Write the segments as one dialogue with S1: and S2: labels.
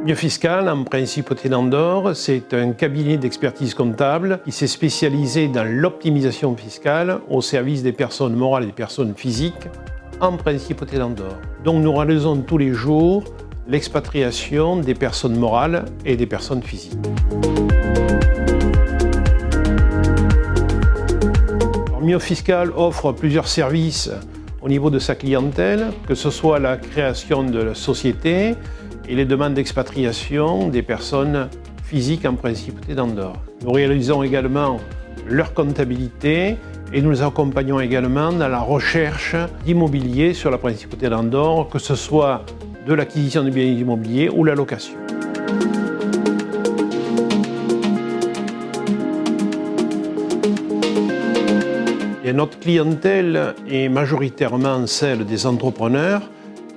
S1: Biofiscal, en Principauté d'Andorre, c'est un cabinet d'expertise comptable qui s'est spécialisé dans l'optimisation fiscale au service des personnes morales et des personnes physiques en Principauté d'Andorre. Donc nous réalisons tous les jours l'expatriation des personnes morales et des personnes physiques. Biofiscal offre plusieurs services au niveau de sa clientèle, que ce soit la création de la société et les demandes d'expatriation des personnes physiques en Principauté d'Andorre. Nous réalisons également leur comptabilité et nous les accompagnons également dans la recherche d'immobilier sur la Principauté d'Andorre, que ce soit de l'acquisition de biens immobiliers ou la location. Et notre clientèle est majoritairement celle des entrepreneurs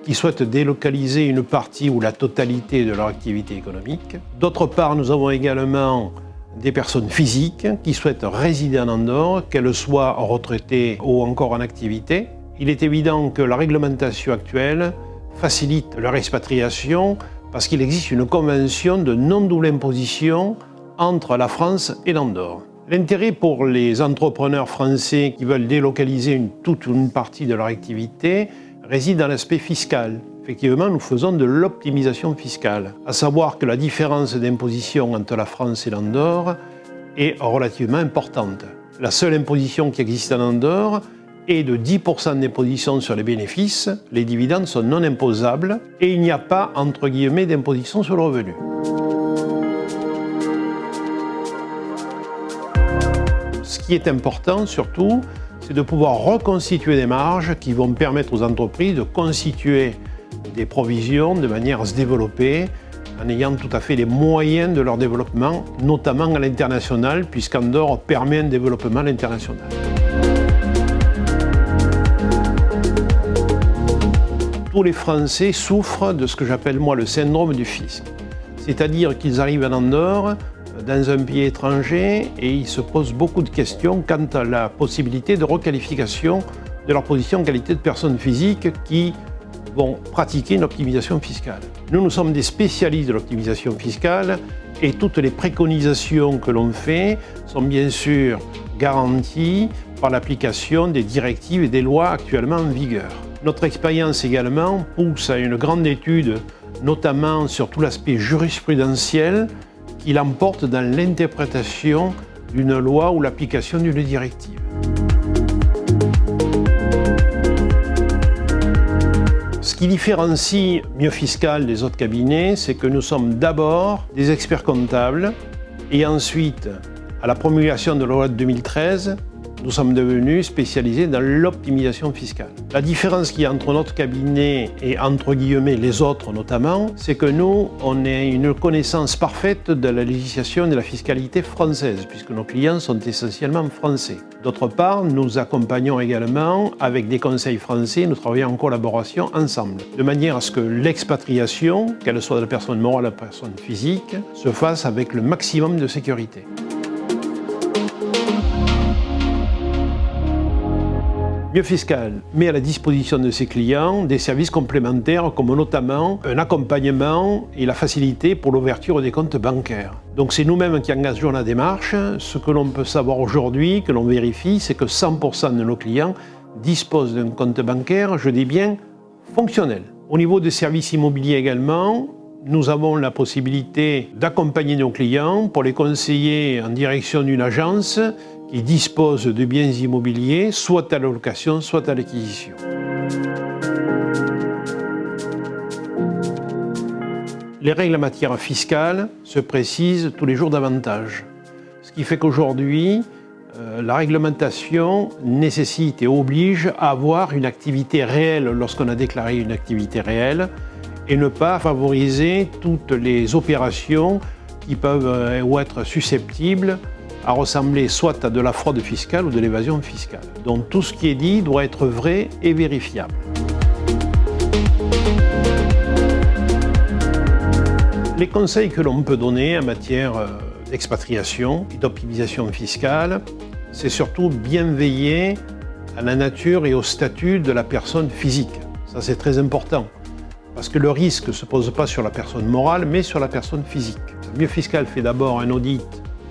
S1: qui souhaitent délocaliser une partie ou la totalité de leur activité économique. D'autre part, nous avons également des personnes physiques qui souhaitent résider en Andorre, qu'elles soient retraitées ou encore en activité. Il est évident que la réglementation actuelle facilite leur expatriation parce qu'il existe une convention de non-double imposition entre la France et l'Andorre. L'intérêt pour les entrepreneurs français qui veulent délocaliser toute ou une partie de leur activité réside dans l'aspect fiscal. Effectivement, nous faisons de l'optimisation fiscale, à savoir que la différence d'imposition entre la France et l'Andorre est relativement importante. La seule imposition qui existe en Andorre est de 10% d'imposition sur les bénéfices, les dividendes sont non imposables et il n'y a pas, entre guillemets, d'imposition sur le revenu. Ce qui est important surtout, c'est de pouvoir reconstituer des marges qui vont permettre aux entreprises de constituer des provisions de manière à se développer en ayant tout à fait les moyens de leur développement, notamment à l'international, puisqu'Andorre permet un développement à l'international. Tous les Français souffrent de ce que j'appelle moi le syndrome du fisc. C'est-à-dire qu'ils arrivent en Andorre, dans un pays étranger, et ils se posent beaucoup de questions quant à la possibilité de requalification de leur position en qualité de personnes physiques qui vont pratiquer une optimisation fiscale. Nous sommes des spécialistes de l'optimisation fiscale et toutes les préconisations que l'on fait sont bien sûr garanties par l'application des directives et des lois actuellement en vigueur. Notre expérience également pousse à une grande étude, notamment sur tout l'aspect jurisprudentiel, qui l'emporte dans l'interprétation d'une loi ou l'application d'une directive. Ce qui différencie Biofiscal des autres cabinets, c'est que nous sommes d'abord des experts comptables et ensuite, à la promulgation de la loi de 2013, nous sommes devenus spécialisés dans l'optimisation fiscale. La différence qu'il y a entre notre cabinet et entre guillemets les autres notamment, c'est que nous, on a une connaissance parfaite de la législation et de la fiscalité française, puisque nos clients sont essentiellement français. D'autre part, nous accompagnons également avec des conseils français, nous travaillons en collaboration ensemble, de manière à ce que l'expatriation, qu'elle soit de la personne morale à la personne physique, se fasse avec le maximum de sécurité. Biofiscal met à la disposition de ses clients des services complémentaires comme notamment un accompagnement et la facilité pour l'ouverture des comptes bancaires. Donc c'est nous-mêmes qui engageons la démarche. Ce que l'on peut savoir aujourd'hui, que l'on vérifie, c'est que 100% de nos clients disposent d'un compte bancaire, je dis bien, fonctionnel. Au niveau des services immobiliers également, nous avons la possibilité d'accompagner nos clients pour les conseiller en direction d'une agence qui dispose de biens immobiliers, soit à la location, soit à l'acquisition. Les règles en matière fiscale se précisent tous les jours davantage. Ce qui fait qu'aujourd'hui, la réglementation nécessite et oblige à avoir une activité réelle lorsqu'on a déclaré une activité réelle et ne pas favoriser toutes les opérations qui peuvent ou être susceptibles à ressembler soit à de la fraude fiscale ou de l'évasion fiscale. Donc tout ce qui est dit doit être vrai et vérifiable. Les conseils que l'on peut donner en matière d'expatriation et d'optimisation fiscale, c'est surtout bien veiller à la nature et au statut de la personne physique. Ça, c'est très important. Parce que le risque ne se pose pas sur la personne morale, mais sur la personne physique. Le Mieux Fiscal fait d'abord un audit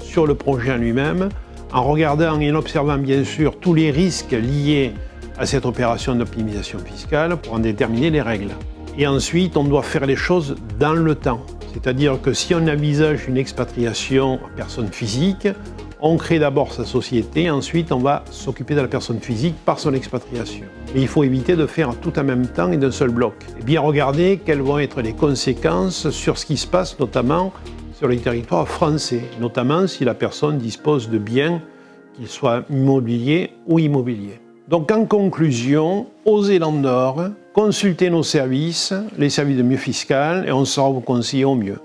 S1: sur le projet en lui-même, en regardant et en observant bien sûr tous les risques liés à cette opération d'optimisation fiscale pour en déterminer les règles. Et ensuite, on doit faire les choses dans le temps. C'est-à-dire que si on envisage une expatriation en personne physique, on crée d'abord sa société, ensuite on va s'occuper de la personne physique par son expatriation. Mais il faut éviter de faire tout en même temps et d'un seul bloc. Et bien regarder quelles vont être les conséquences sur ce qui se passe notamment sur les territoires français, notamment si la personne dispose de biens, qu'ils soient immobiliers ou immobiliers. Donc en conclusion, osez l'Andorre, consultez nos services, les services de Mieux Fiscal, et on saura vous conseiller au mieux.